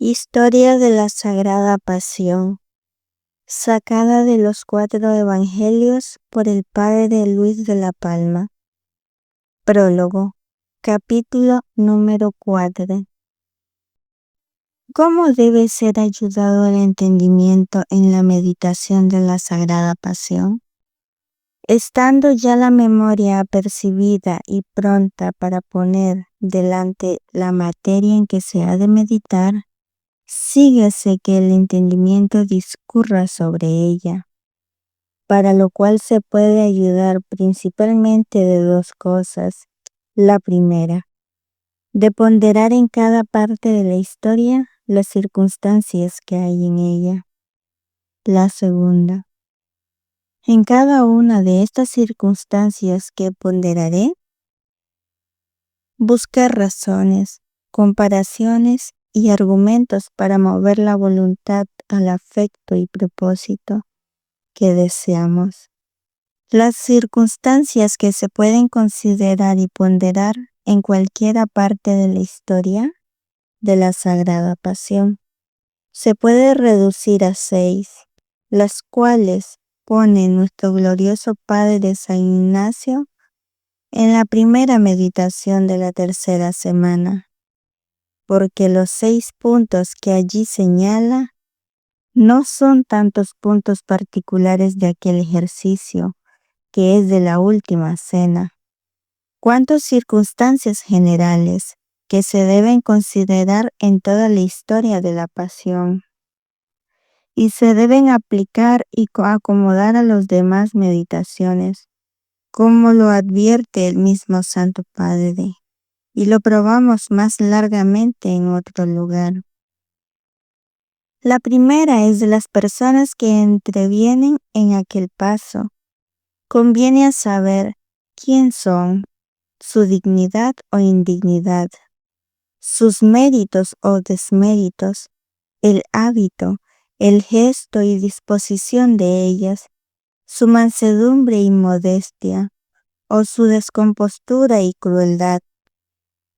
Historia de la Sagrada Pasión, sacada de los 4 Evangelios por el Padre Luis de la Palma. Prólogo. Capítulo número 4. ¿Cómo debe ser ayudado el entendimiento en la meditación de la Sagrada Pasión? Estando ya la memoria apercibida y pronta para poner delante la materia en que se ha de meditar, síguese que el entendimiento discurra sobre ella, para lo cual se puede ayudar principalmente de 2 cosas. La primera, de ponderar en cada parte de la historia las circunstancias que hay en ella. La segunda, en cada una de estas circunstancias que ponderaré, buscar razones, comparaciones y argumentos para mover la voluntad al afecto y propósito que deseamos. Las circunstancias que se pueden considerar y ponderar en cualquiera parte de la historia de la Sagrada Pasión se puede reducir a 6, las cuales pone nuestro glorioso Padre San Ignacio en la primera meditación de la 3ª semana, porque los 6 puntos que allí señala no son tantos puntos particulares de aquel ejercicio, que es de la última cena, cuantas circunstancias generales que se deben considerar en toda la historia de la Pasión, y se deben aplicar y acomodar a las demás meditaciones, como lo advierte el mismo Santo Padre, y lo probamos más largamente en otro lugar. La primera es de las personas que entrevienen en aquel paso. Conviene saber quién son, su dignidad o indignidad, sus méritos o desméritos, el hábito, el gesto y disposición de ellas, su mansedumbre y modestia, o su descompostura y crueldad,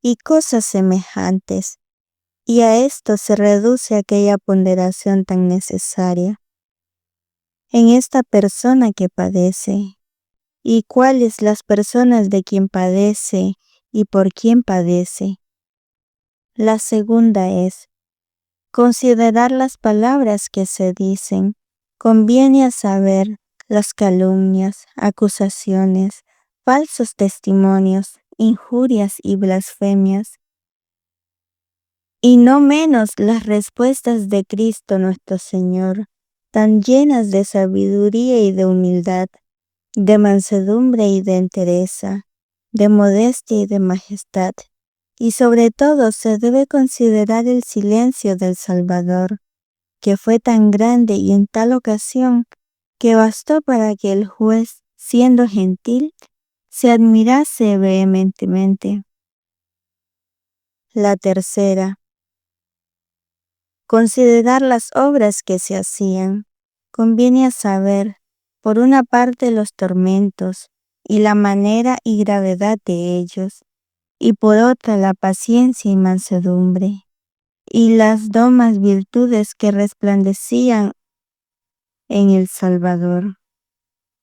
y cosas semejantes, y a esto se reduce aquella ponderación tan necesaria en esta persona que padece, y cuáles las personas de quien padece y por quién padece. La segunda es considerar las palabras que se dicen. Conviene saber las calumnias, acusaciones, falsos testimonios, injurias y blasfemias, y no menos las respuestas de Cristo nuestro Señor, tan llenas de sabiduría y de humildad, de mansedumbre y de entereza, de modestia y de majestad. Y sobre todo se debe considerar el silencio del Salvador, que fue tan grande y en tal ocasión que bastó para que el juez, siendo gentil, se admirase vehementemente. La tercera, considerar las obras que se hacían. Conviene saber, por una parte, los tormentos y la manera y gravedad de ellos, y por otra la paciencia y mansedumbre, y las domas virtudes que resplandecían en el Salvador.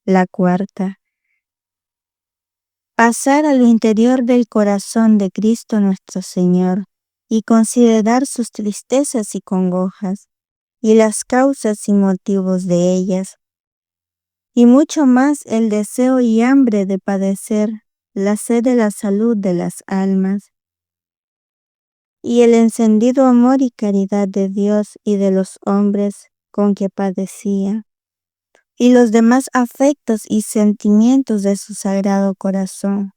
La cuarta, pasar a lo interior del corazón de Cristo nuestro Señor y considerar sus tristezas y congojas, y las causas y motivos de ellas, y mucho más el deseo y hambre de padecer, la sed de la salud de las almas, y el encendido amor y caridad de Dios y de los hombres con que padecía, y los demás afectos y sentimientos de su sagrado corazón.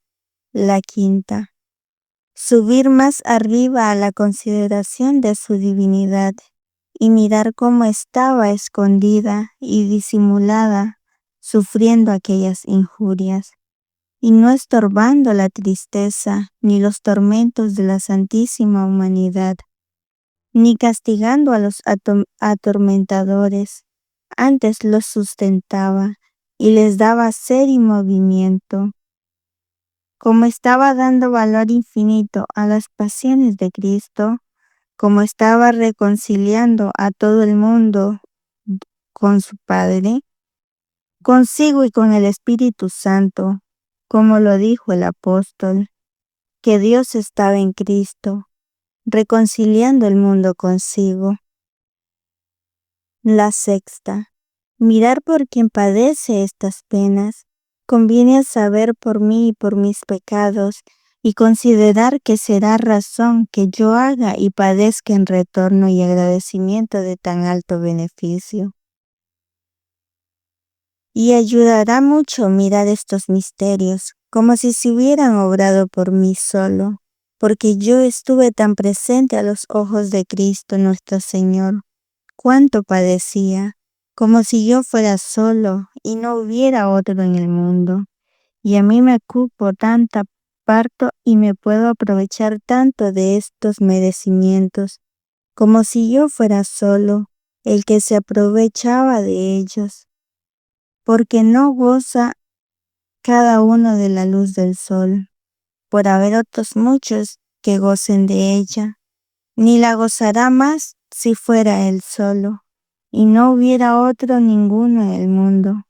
La quinta, subir más arriba a la consideración de su divinidad y mirar cómo estaba escondida y disimulada, sufriendo aquellas injurias, y no estorbando la tristeza ni los tormentos de la Santísima Humanidad, ni castigando a los atormentadores, antes los sustentaba y les daba ser y movimiento. Como estaba dando valor infinito a las pasiones de Cristo, como estaba reconciliando a todo el mundo con su Padre, consigo y con el Espíritu Santo, como lo dijo el apóstol, que Dios estaba en Cristo, reconciliando el mundo consigo. La sexta, mirar por quien padece estas penas. Conviene saber por mí y por mis pecados, y considerar que será razón que yo haga y padezca en retorno y agradecimiento de tan alto beneficio. Y ayudará mucho mirar estos misterios, como si se hubieran obrado por mí solo, porque yo estuve tan presente a los ojos de Cristo nuestro Señor, cuánto padecía, como si yo fuera solo y no hubiera otro en el mundo. Y a mí me cupo tanta parto y me puedo aprovechar tanto de estos merecimientos, como si yo fuera solo el que se aprovechaba de ellos, porque no goza cada uno de la luz del sol, por haber otros muchos que gocen de ella, ni la gozará más si fuera él solo, y no hubiera otro ninguno en el mundo.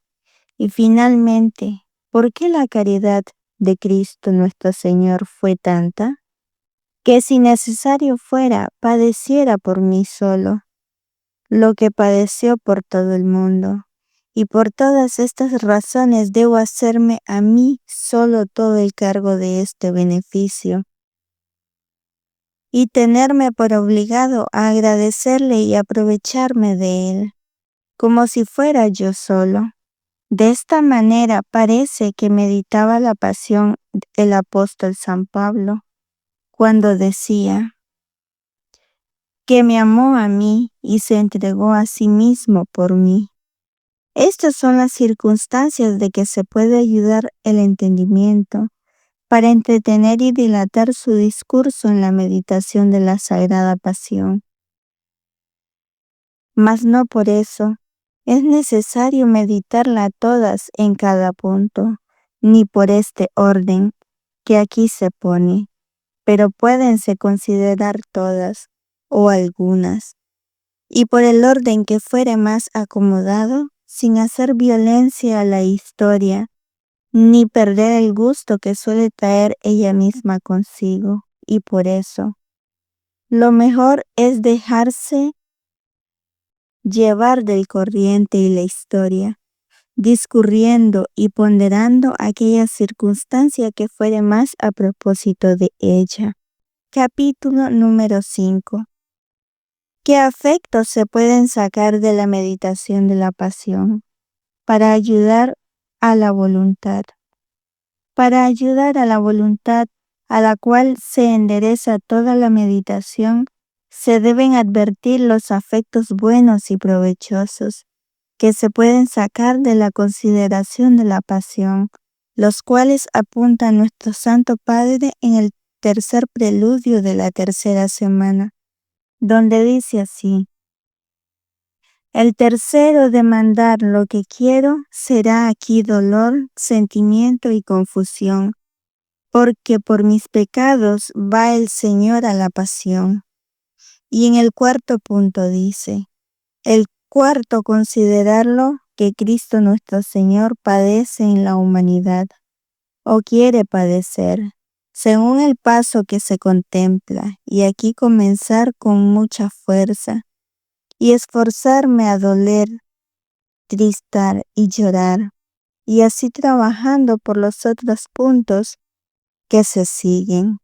Y finalmente, ¿por qué la caridad de Cristo nuestro Señor fue tanta? Que si necesario fuera, padeciera por mí solo, lo que padeció por todo el mundo. Y por todas estas razones debo hacerme a mí solo todo el cargo de este beneficio, y tenerme por obligado a agradecerle y aprovecharme de él, como si fuera yo solo. De esta manera parece que meditaba la pasión del apóstol San Pablo, cuando decía que me amó a mí y se entregó a sí mismo por mí. Estas son las circunstancias de que se puede ayudar el entendimiento para entretener y dilatar su discurso en la meditación de la Sagrada Pasión. Mas no por eso es necesario meditarla todas en cada punto, ni por este orden que aquí se pone, pero puédense considerar todas o algunas, y por el orden que fuere más acomodado, sin hacer violencia a la historia, ni perder el gusto que suele traer ella misma consigo, y por eso, lo mejor es dejarse llevar del corriente y la historia, discurriendo y ponderando aquella circunstancia que fuere más a propósito de ella. Capítulo número 5. ¿Qué afectos se pueden sacar de la meditación de la pasión para ayudar a la voluntad? Para ayudar a la voluntad a la cual se endereza toda la meditación, se deben advertir los afectos buenos y provechosos que se pueden sacar de la consideración de la pasión, los cuales apunta nuestro Santo Padre en el tercer preludio de la tercera semana, donde dice así: el tercero de mandar lo que quiero será aquí dolor, sentimiento y confusión, porque por mis pecados va el Señor a la pasión. Y en el cuarto punto dice: el cuarto, considerarlo que Cristo nuestro Señor padece en la humanidad, o quiere padecer, según el paso que se contempla, y aquí comenzar con mucha fuerza, y esforzarme a doler, tristar y llorar, y así trabajando por los otros puntos que se siguen.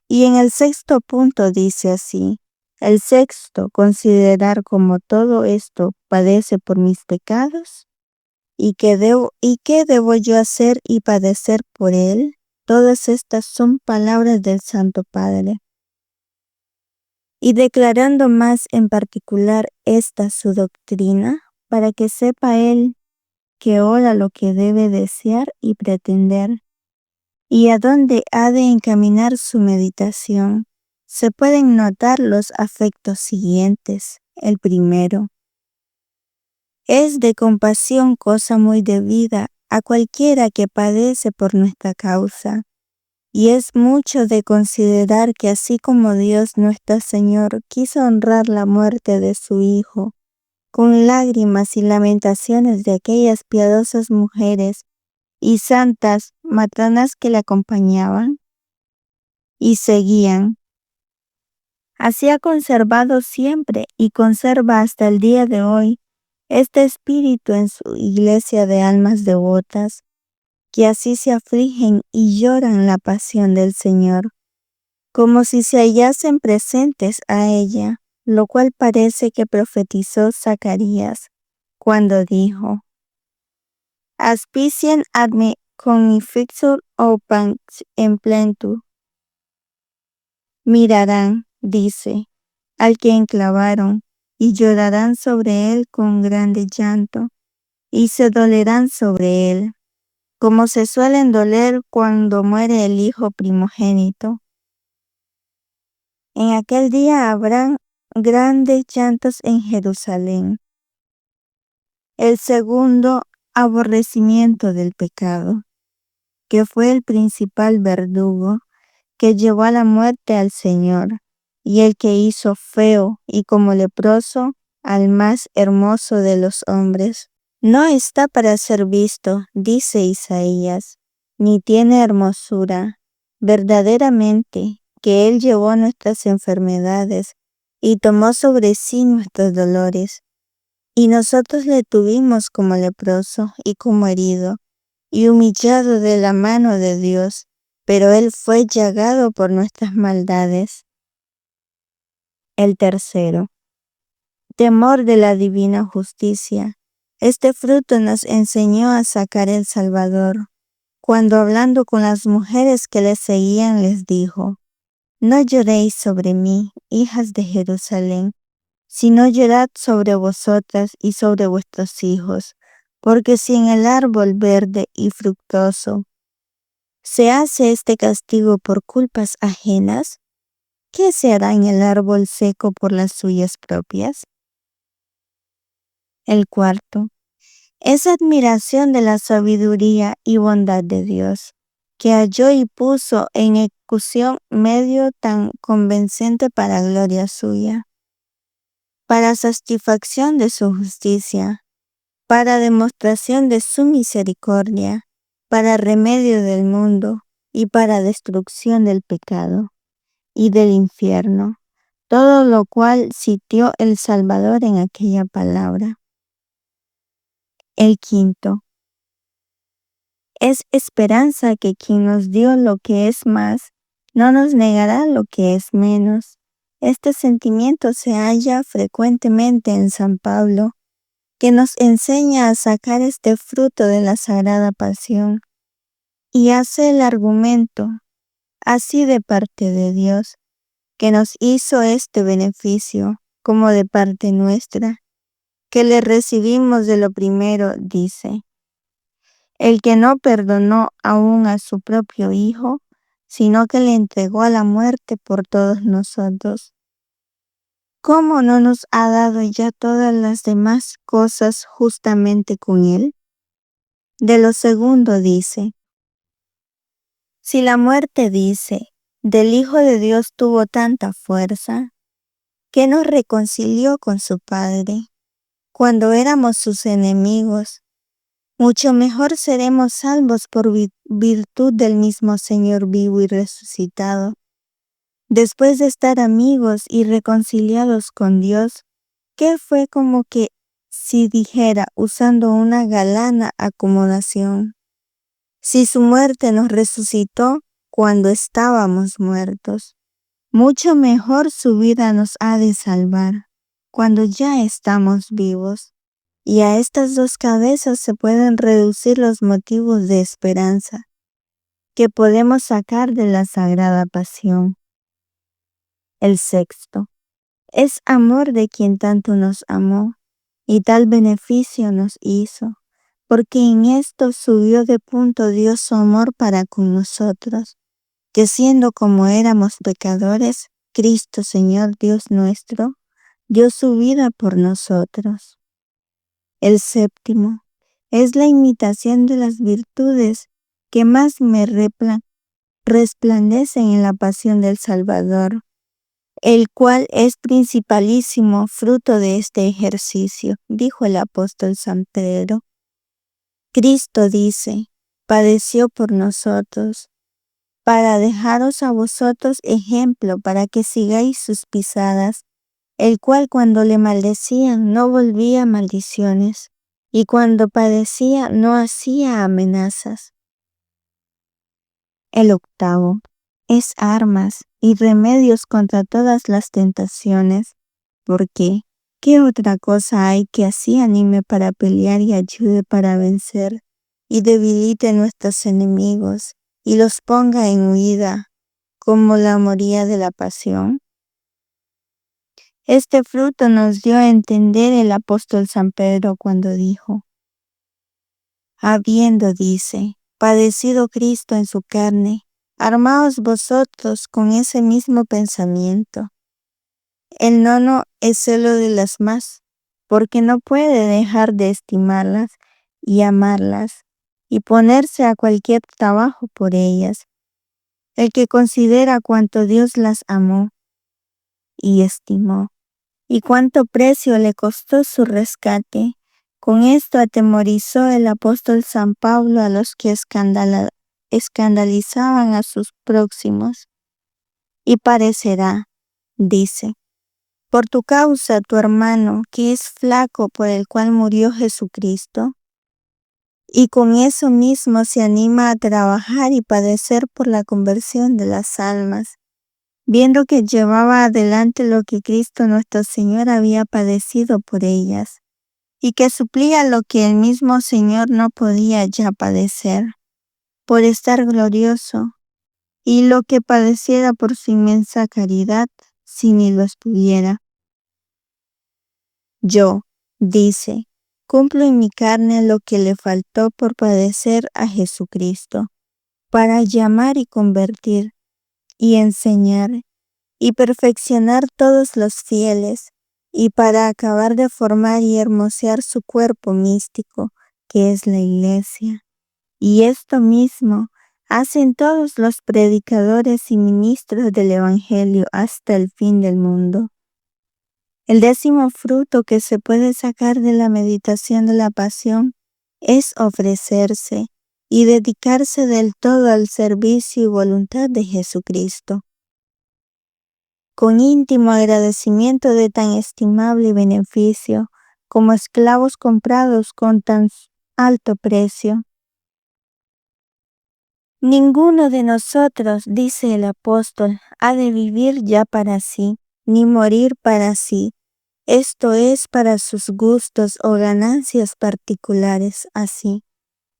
Y en el sexto punto dice así: el sexto, considerar como todo esto padece por mis pecados, y qué debo yo hacer y padecer por él. Todas estas son palabras del Santo Padre. Y declarando más en particular esta su doctrina, para que sepa él que ora lo que debe desear y pretender, y a dónde ha de encaminar su meditación, se pueden notar los afectos siguientes. El primero: es de compasión cosa muy debida a cualquiera que padece por nuestra causa, Y es mucho de considerar que así como Dios nuestro Señor quiso honrar la muerte de su Hijo, con lágrimas y lamentaciones de aquellas piadosas mujeres y santas matronas que le acompañaban y seguían, así ha conservado siempre y conserva hasta el día de hoy este espíritu en su iglesia de almas devotas, que así se afligen y lloran la pasión del Señor, como si se hallasen presentes a ella, lo cual parece que profetizó Zacarías cuando dijo: Aspicien ad me conifixur opans en plentu. Mirarán, dice, al que enclavaron, y llorarán sobre él con grande llanto, y se dolerán sobre él, como se suelen doler cuando muere el hijo primogénito. En aquel día habrán grandes llantos en Jerusalén. El segundo, aborrecimiento del pecado, que fue el principal verdugo, que llevó a la muerte al Señor, y el que hizo feo y como leproso al más hermoso de los hombres. No está para ser visto, dice Isaías, ni tiene hermosura. Verdaderamente que Él llevó nuestras enfermedades y tomó sobre sí nuestros dolores. Y nosotros le tuvimos como leproso y como herido y humillado de la mano de Dios, pero Él fue llagado por nuestras maldades. El tercero, temor de la divina justicia. Este fruto nos enseñó a sacar el Salvador, cuando hablando con las mujeres que le seguían les dijo: No lloréis sobre mí, hijas de Jerusalén, sino llorad sobre vosotras y sobre vuestros hijos, porque si en el árbol verde y fructuoso se hace este castigo por culpas ajenas, ¿qué se hará en el árbol seco por las suyas propias? El cuarto, es admiración de la sabiduría y bondad de Dios, que halló y puso en ejecución medio tan convincente para gloria suya, para satisfacción de su justicia, para demostración de su misericordia, para remedio del mundo y para destrucción del pecado y del infierno, todo lo cual citó el Salvador en aquella palabra. El quinto, es esperanza que quien nos dio lo que es más, no nos negará lo que es menos. Este sentimiento se halla frecuentemente en San Pablo, que nos enseña a sacar este fruto de la Sagrada Pasión, y hace el argumento, así de parte de Dios, que nos hizo este beneficio, como de parte nuestra, que le recibimos de lo primero, dice: el que no perdonó aún a su propio Hijo, sino que le entregó a la muerte por todos nosotros, ¿cómo no nos ha dado ya todas las demás cosas justamente con Él? De lo segundo dice: si la muerte, dice, del Hijo de Dios tuvo tanta fuerza, que nos reconcilió con su Padre, cuando éramos sus enemigos, mucho mejor seremos salvos por virtud del mismo Señor vivo y resucitado. Después de estar amigos y reconciliados con Dios, que fue como que si dijera, usando una galana acomodación: si su muerte nos resucitó cuando estábamos muertos, mucho mejor su vida nos ha de salvar cuando ya estamos vivos. Y a estas dos cabezas se pueden reducir los motivos de esperanza que podemos sacar de la Sagrada Pasión. El sexto, es amor de quien tanto nos amó y tal beneficio nos hizo, porque en esto subió de punto Dios su amor para con nosotros, que siendo como éramos pecadores, Cristo Señor Dios nuestro, dio su vida por nosotros. El séptimo, es la imitación de las virtudes que más me replan resplandecen en la pasión del Salvador, el cual es principalísimo fruto de este ejercicio, dijo el apóstol San Pedro. Cristo dice, padeció por nosotros, para dejaros a vosotros ejemplo para que sigáis sus pisadas, el cual cuando le maldecían no volvía maldiciones, y cuando padecía no hacía amenazas. El octavo es armas y remedios contra todas las tentaciones, porque ¿qué otra cosa hay que así anime para pelear y ayude para vencer, y debilite nuestros enemigos, y los ponga en huida, como la moría de la pasión? Este fruto nos dio a entender el apóstol San Pedro cuando dijo, habiendo, dice, padecido Cristo en su carne, armaos vosotros con ese mismo pensamiento. El nono es celo de las más, porque no puede dejar de estimarlas y amarlas y ponerse a cualquier trabajo por ellas. El que considera cuánto Dios las amó y estimó, y cuánto precio le costó su rescate, con esto atemorizó el apóstol San Pablo a los que escandalizaban a sus próximos. Y parecerá, dice, por tu causa tu hermano, que es flaco por el cual murió Jesucristo, y con eso mismo se anima a trabajar y padecer por la conversión de las almas, viendo que llevaba adelante lo que Cristo nuestro Señor había padecido por ellas, y que suplía lo que el mismo Señor no podía ya padecer, por estar glorioso, y lo que padeciera por su inmensa caridad, si ni lo estuviera. Yo, dice, cumplo en mi carne lo que le faltó por padecer a Jesucristo, para llamar y convertir, y enseñar, y perfeccionar todos los fieles, y para acabar de formar y hermosear su cuerpo místico, que es la Iglesia. Y esto mismo hacen todos los predicadores y ministros del Evangelio hasta el fin del mundo. El 10º fruto que se puede sacar de la meditación de la pasión es ofrecerse y dedicarse del todo al servicio y voluntad de Jesucristo. Con íntimo agradecimiento de tan estimable beneficio, como esclavos comprados con tan alto precio. Ninguno de nosotros, dice el apóstol, ha de vivir ya para sí, ni morir para sí. Esto es para sus gustos o ganancias particulares, así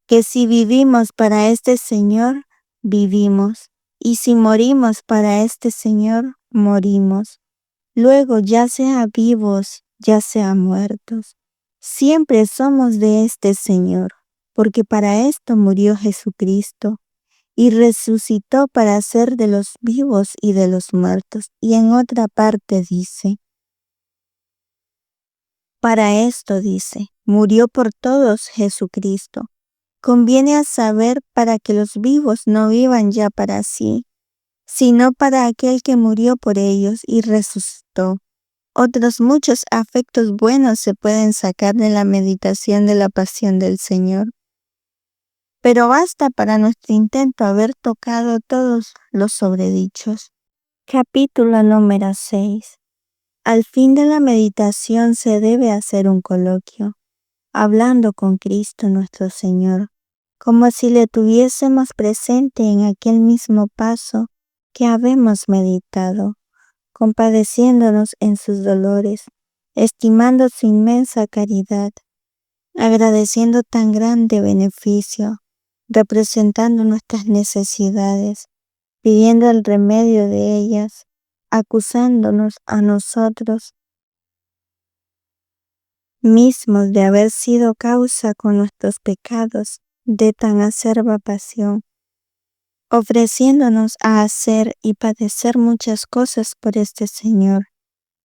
que si vivimos para este Señor, vivimos, y si morimos para este Señor, morimos. Luego, ya sea vivos, ya sea muertos, siempre somos de este Señor, porque para esto murió Jesucristo y resucitó para ser de los vivos y de los muertos. Y en otra parte dice, para esto dice, murió por todos Jesucristo. Conviene a saber para que los vivos no vivan ya para sí, sino para aquel que murió por ellos y resucitó. Otros muchos afectos buenos se pueden sacar de la meditación de la pasión del Señor. Pero basta para nuestro intento haber tocado todos los sobredichos. Capítulo número 6. Al fin de la meditación se debe hacer un coloquio, hablando con Cristo nuestro Señor, como si le tuviésemos presente en aquel mismo paso que habemos meditado, compadeciéndonos en sus dolores, estimando su inmensa caridad, agradeciendo tan grande beneficio, representando nuestras necesidades, pidiendo el remedio de ellas, acusándonos a nosotros mismos de haber sido causa con nuestros pecados de tan acerba pasión, ofreciéndonos a hacer y padecer muchas cosas por este Señor,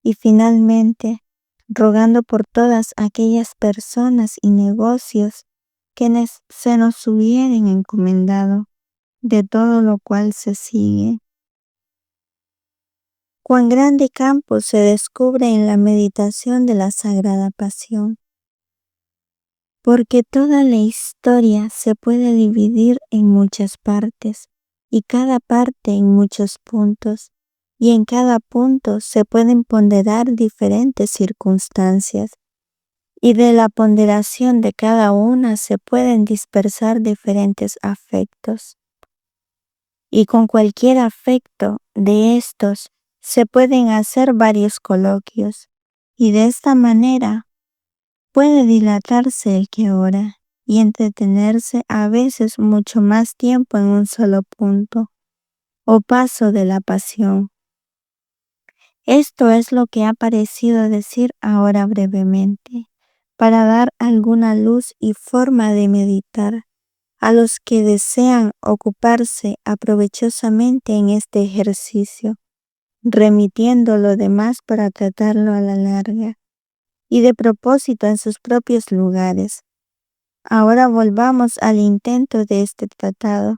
y finalmente rogando por todas aquellas personas y negocios que se nos hubieran encomendado, de todo lo cual se sigue. Cuán grande campo se descubre en la meditación de la Sagrada Pasión, porque toda la historia se puede dividir en muchas partes, y cada parte en muchos puntos, y en cada punto se pueden ponderar diferentes circunstancias, y de la ponderación de cada una se pueden dispersar diferentes afectos. Y con cualquier afecto de estos se pueden hacer varios coloquios, y de esta manera puede dilatarse el que ora y entretenerse a veces mucho más tiempo en un solo punto o paso de la pasión. Esto es lo que ha parecido decir ahora brevemente, para dar alguna luz y forma de meditar a los que desean ocuparse aprovechosamente en este ejercicio, remitiendo lo demás para tratarlo a la larga y de propósito en sus propios lugares. Ahora volvamos al intento de este tratado,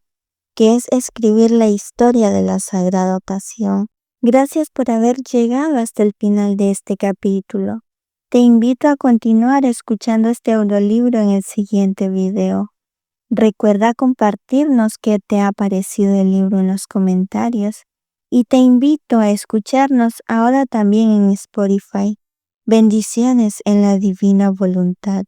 que es escribir la historia de la Sagrada Pasión. Gracias por haber llegado hasta el final de este capítulo. Te invito a continuar escuchando este audiolibro en el siguiente video. Recuerda compartirnos qué te ha parecido el libro en los comentarios y te invito a escucharnos ahora también en Spotify. Bendiciones en la divina voluntad.